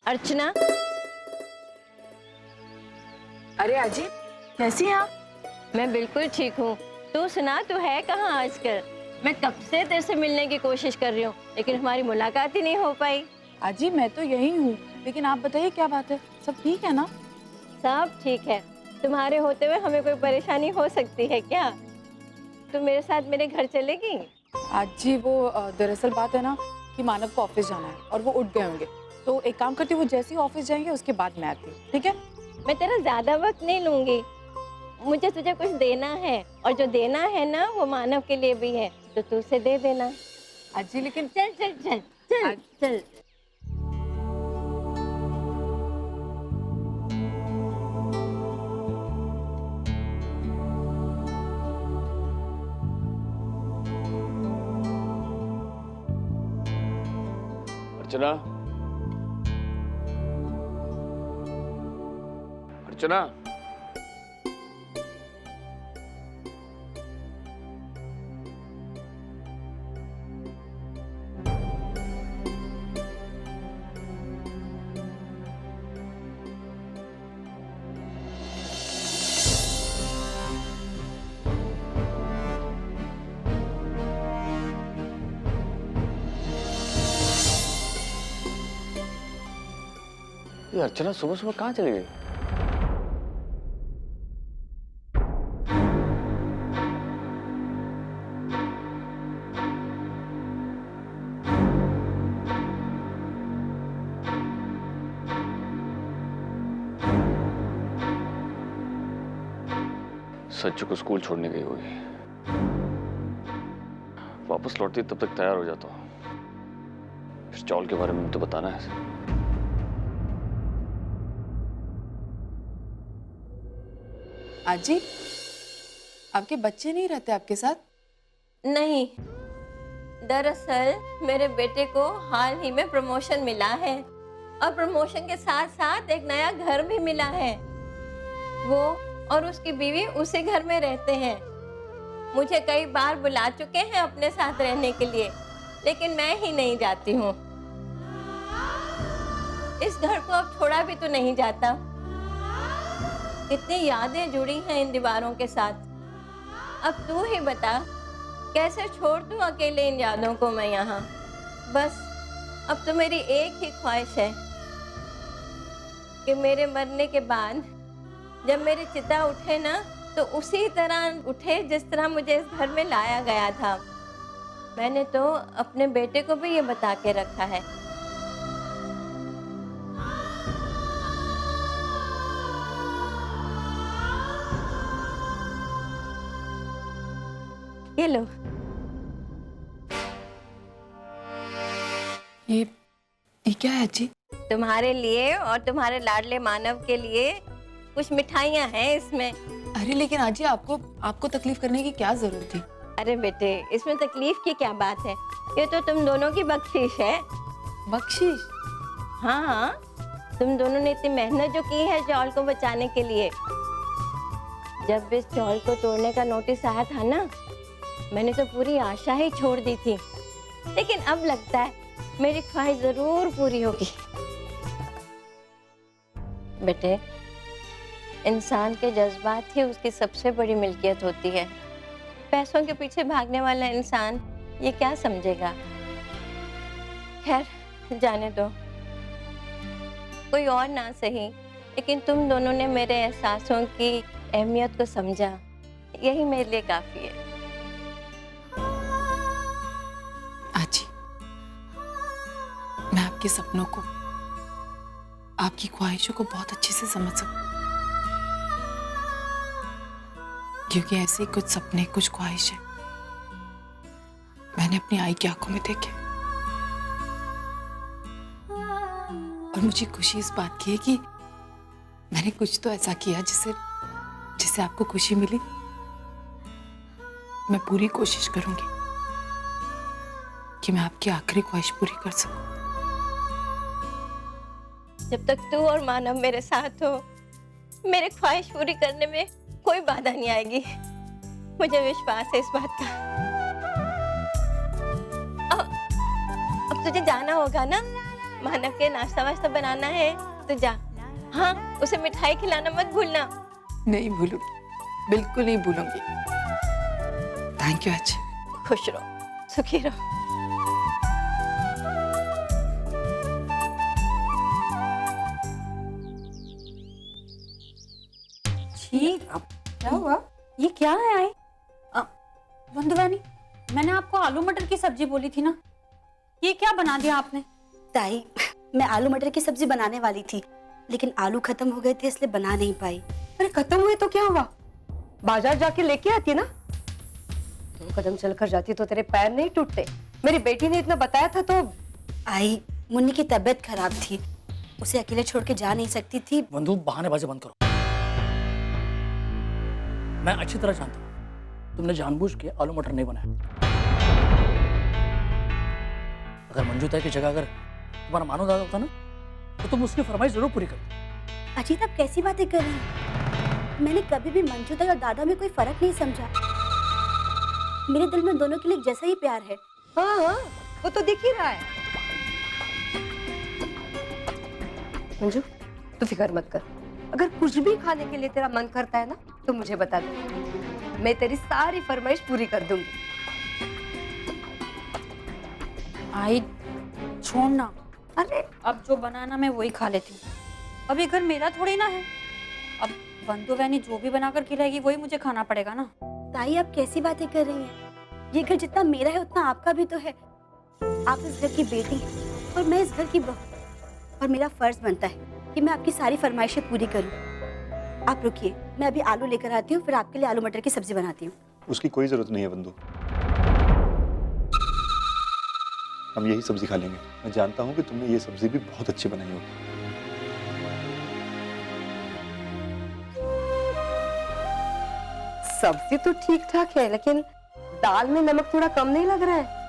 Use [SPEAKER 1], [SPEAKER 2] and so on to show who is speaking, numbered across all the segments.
[SPEAKER 1] अर्चना,
[SPEAKER 2] अरे अजी, कैसी हैं आप?
[SPEAKER 1] मैं बिल्कुल ठीक हूँ। तू सुना, तू है कहाँ आजकल? मैं कब से तेरे से मिलने की कोशिश कर रही हूँ, लेकिन हमारी मुलाकात ही नहीं हो पाई।
[SPEAKER 2] अजी मैं तो यही हूँ, लेकिन आप बताइए क्या बात है, सब ठीक है ना?
[SPEAKER 1] सब ठीक है। तुम्हारे होते हुए हमें कोई परेशानी हो सकती है क्या? तू मेरे साथ मेरे घर चलेगी?
[SPEAKER 2] अजी वो दरअसल बात है ना कि मानव को ऑफिस जाना है और वो उठ गए होंगे, तो एक काम करती हूँ, वो जैसे ही ऑफिस जाएंगे उसके बाद मैं आती हूँ, ठीक है?
[SPEAKER 1] मैं तेरा ज्यादा वक्त नहीं लूंगी। मुझे तुझे कुछ देना है, और जो देना है ना वो मानव के लिए भी है, तो तू उसे दे देना।
[SPEAKER 2] अजी लेकिन
[SPEAKER 1] चल चल चल चल चल।
[SPEAKER 3] अर्चना, अर्चना, ये अर्चना सुबह सुबह कहाँ चली गई? सच्चू को स्कूल छोड़ने गई होगी। वापस लौटती तब तक तैयार हो जाता हूँ। इस चौल के बारे में तो बताना है।
[SPEAKER 2] अजी, आपके बच्चे नहीं रहते आपके साथ?
[SPEAKER 1] नहीं, दरअसल मेरे बेटे को हाल ही में प्रमोशन मिला है, और प्रमोशन के साथ साथ एक नया घर भी मिला है। वो और उसकी बीवी उसी घर में रहते हैं। मुझे कई बार बुला चुके हैं अपने साथ रहने के लिए, लेकिन मैं ही नहीं जाती हूँ। इस घर को अब छोड़ा भी तो नहीं जाता। कितनी यादें जुड़ी हैं इन दीवारों के साथ। अब तू ही बता, कैसे छोड़ दूं अकेले इन यादों को मैं यहाँ? बस अब तो मेरी एक ही ख्वाहिश है कि मेरे मरने के बाद जब मेरी चिता उठे ना, तो उसी तरह उठे जिस तरह मुझे इस घर में लाया गया था। मैंने तो अपने बेटे को भी ये बता के रखा है। ये लो।
[SPEAKER 2] ये क्या है अजी?
[SPEAKER 1] तुम्हारे लिए और तुम्हारे लाडले मानव के लिए कुछ मिठाइयाँ हैं इसमें।
[SPEAKER 2] अरे लेकिन अजी आपको तकलीफ करने की क्या जरूरत थी?
[SPEAKER 1] अरे बेटे, इसमें तकलीफ की क्या बात है? ये तो तुम दोनों की बख्शिश है।
[SPEAKER 2] बख्शिश?
[SPEAKER 1] हाँ हाँ, तुम दोनों ने इतनी मेहनत जो की है चौल को बचाने के लिए। जब इस चौल को तोड़ने का नोटिस आया था ना, मैंने तो पूरी आशा ही छोड़ दी थी, लेकिन अब लगता है मेरी ख्वाहिश जरूर पूरी होगी। बेटे, इंसान के जज्बात ही उसकी सबसे बड़ी मिल्कियत होती है। पैसों के पीछे भागने वाला इंसान ये क्या समझेगा? खैर, जाने दो। कोई और ना सही, लेकिन तुम दोनों ने मेरे एहसासों की अहमियत को समझा, यही मेरे लिए काफी है।
[SPEAKER 2] अजी, मैं आपके सपनों को, आपकी ख्वाहिशों को बहुत अच्छे से समझ सकती हूँ, क्योंकि ऐसे कुछ सपने, कुछ ख्वाहिशें मैंने अपनी आई की आंखों में देखे। और मुझे खुशी इस बात की है कि मैंने कुछ तो ऐसा किया जिससे आपको खुशी मिली। मैं पूरी कोशिश करूंगी कि मैं आपकी आखिरी ख्वाहिश पूरी कर सकूं।
[SPEAKER 1] जब तक तू और मानव मेरे साथ हो, मेरी ख्वाहिश पूरी करने में कोई बाधा नहीं आएगी। मुझे विश्वास है इस बात का। अब तुझे जाना होगा ना? मानव के नाश्ता वास्ता बनाना है तो जा। हाँ, उसे मिठाई खिलाना मत भूलना।
[SPEAKER 2] नहीं भूलूंगी, बिल्कुल नहीं भूलूंगी। थैंक यू आजी।
[SPEAKER 1] खुश रहो, सुखी रहो।
[SPEAKER 4] ठीक, अब क्या हुआ? ये क्या है आई? बंधुवानी, मैंने आपको आलू मटर की सब्जी बोली थी ना, ये क्या बना दिया आपने?
[SPEAKER 5] ताई, मैं आलू मटर की सब्जी बनाने वाली थी, लेकिन आलू खत्म हो गए थे इसलिए बना नहीं पाई।
[SPEAKER 6] अरे खत्म हुए तो क्या हुआ? बाजार जाके लेके आती ना। 2 कदम चलकर जाती तो तेरे पैर नहीं टूटते। मेरी बेटी ने इतना बताया था तो।
[SPEAKER 5] आई, मुन्नी की तबीयत खराब थी, उसे अकेले छोड़ के जा नहीं सकती थी।
[SPEAKER 7] बंधु, बहानेबाजी बंद करो। मैं अच्छी तरह जानता हूँ तुमने जानबूझ के आलू मटर नहीं बनाया। अगर मंजू ताई की जगह अगर तुम्हारा मानो दादा होता ना तो तुम उसकी फरमाइश जरूर पूरी करते।
[SPEAKER 5] अजीत, आप कैसी बातें कर रही हैं? मैंने कभी भी मंजू ताई और दादा में कोई फर्क नहीं समझा। मेरे दिल में दोनों के लिए एक जैसा ही प्यार है।
[SPEAKER 6] हाँ हाँ, वो तो दिख ही रहा है। मंजू, तू फिक्र मत कर। अगर कुछ भी खाने के लिए तेरा मन करता है ना तो मुझे बता दे, मैं तेरी सारी फरमाइश पूरी कर दूंगी।
[SPEAKER 4] आई, छोड़ना।
[SPEAKER 6] अरे
[SPEAKER 4] अब जो बनाना मैं वही खा लेती हूँ। अब ये घर मेरा थोड़ी ना है। अब बंधुवानी जो भी बनाकर खिलाएगी वही मुझे खाना पड़ेगा ना।
[SPEAKER 5] ताई, आप कैसी बातें कर रही हैं? ये घर जितना मेरा है उतना आपका भी तो है। आप इस घर की बेटी हैं और मैं इस घर की बहू, और मेरा फर्ज बनता है कि मैं आपकी सारी फरमाइशें पूरी करूं। आप रुकिए, मैं अभी आलू लेकर आती हूँ, फिर आपके लिए आलू मटर की सब्जी बनाती हूँ।
[SPEAKER 8] उसकी कोई जरूरत नहीं है बंधु, हम यही सब्जी खा लेंगे। मैं जानता हूँ कि तुमने ये सब्जी भी बहुत अच्छी बनाई होगी।
[SPEAKER 6] सब्जी तो ठीक ठाक है, लेकिन दाल में नमक थोड़ा कम नहीं लग रहा है?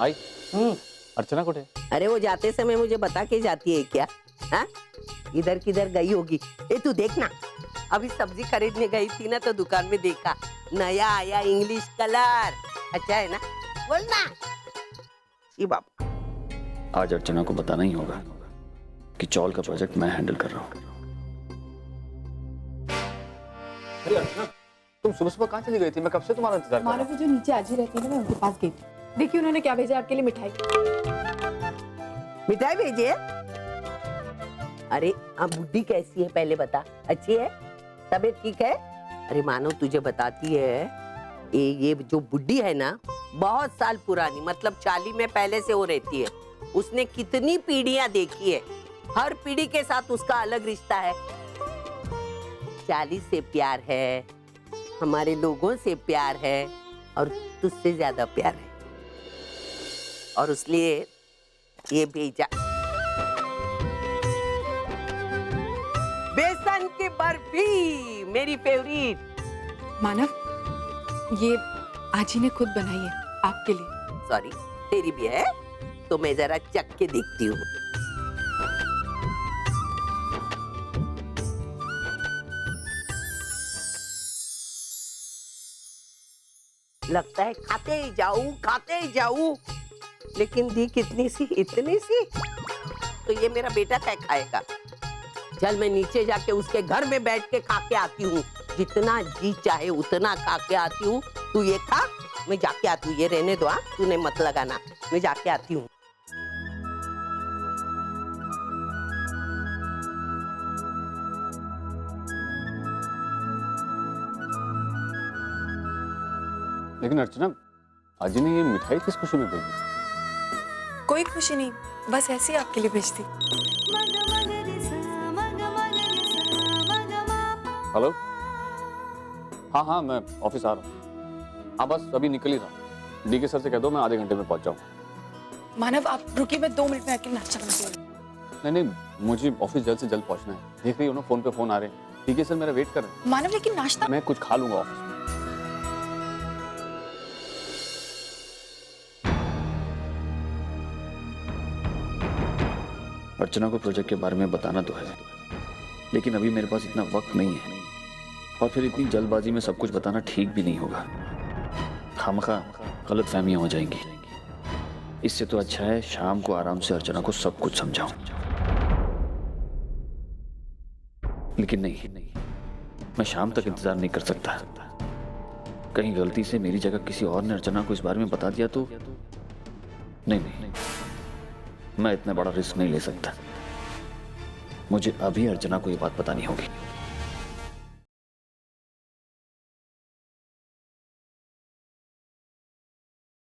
[SPEAKER 3] आई अर्चना कुठे?
[SPEAKER 9] अरे वो जाते समय मुझे बता के जाती है क्या? हाँ, इधर किधर गई होगी। ए तू देखना, अभी सब्जी खरीदने गई थी ना तो दुकान में देखा नया आया इंग्लिश कलर। अच्छा है ना? बोल ना। जी बाबा।
[SPEAKER 3] आज अर्चना को बताना ही होगा कि चौल का प्रोजेक्ट मैं हैंडल कर रहा हूँ।
[SPEAKER 10] अरे अर्चना, तुम सुबह सुबह कहाँ चली गई थी? मैं कब से तुम्हारा इंतजार कर रहा हूँ।
[SPEAKER 2] मानव, जो नीचे आजी रहती है ना, मैं उनके पास गई थी। देखिए उन्होंने क्या भेजा आपके लिए, मिठाई।
[SPEAKER 9] मिठाई भेजी है? अरे अब बुड्ढी कैसी है पहले बता। अच्छी है? तबीयत ठीक है? अरे मानो तुझे बताती है, ये जो बुड्ढी है ना, बहुत साल पुरानी, मतलब 40 में पहले से वो रहती है। उसने कितनी पीढ़ियां देखी है, हर पीढ़ी के साथ उसका अलग रिश्ता है। 40 से प्यार है, हमारे लोगों से प्यार है, और तुझसे ज्यादा प्यार है, और इसलिए ये भेजा। बेसन की बर्फी, मेरी फेवरेट।
[SPEAKER 2] मानव, ये आजी ने खुद बनाई है आपके लिए।
[SPEAKER 9] सॉरी, तेरी भी है तो मैं जरा चख के देखती हूँ। लगता है खाते ही जाऊं, लेकिन दी कितनी सी, इतनी सी, तो ये मेरा बेटा क्या खाएगा? चल मैं नीचे जाके उसके घर में बैठ के खा के आती हूँ, जितना जी चाहे उतना खा के आती हूँ। तू ये खा, मैं जाके आती हूँ। ये रहने दो, हाँ, तूने मत लगाना, मैं जाके आती हूँ।
[SPEAKER 3] लेकिन अर्चना, आजी ने ये मिठाई किस खुशी में भेजी?
[SPEAKER 2] कोई खुशी नहीं, बस ऐसे ही आपके लिए भेजती।
[SPEAKER 3] हेलो, हाँ हाँ, मैं ऑफिस आ रहा हूँ। हाँ बस अभी निकल ही रहा। डी के सर से कह दो मैं आधे घंटे में पहुंच जाऊँ।
[SPEAKER 2] मानव, आप रुकिए, मैं 2 मिनट में आके नाश्ता बनाती हूँ।
[SPEAKER 3] नहीं नहीं, मुझे ऑफिस जल्द से जल्द पहुंचना है। देख रही हो ना, फोन पे फोन आ रहे हैं। ठीक है सर, मेरा वेट कर रहे हैं।
[SPEAKER 2] मानव लेकिन नाश्ता
[SPEAKER 3] मैं कुछ खा लूंगा ऑफिस में। अर्चना को प्रोजेक्ट के बारे में बताना तो है, लेकिन अभी मेरे पास इतना वक्त नहीं है, और फिर इतनी जल्दबाजी में सब कुछ बताना ठीक भी नहीं होगा। खामखा गलतफहमियां हो जाएंगी। इससे तो अच्छा है शाम को आराम से अर्चना को सब कुछ समझाऊं। लेकिन नहीं, मैं शाम तक इंतजार नहीं कर सकता। कहीं गलती से मेरी जगह किसी और ने अर्चना को इस बारे में बता दिया तो नहीं, मैं इतना बड़ा रिस्क नहीं ले सकता। मुझे अभी अर्चना को ये बात बतानी होगी।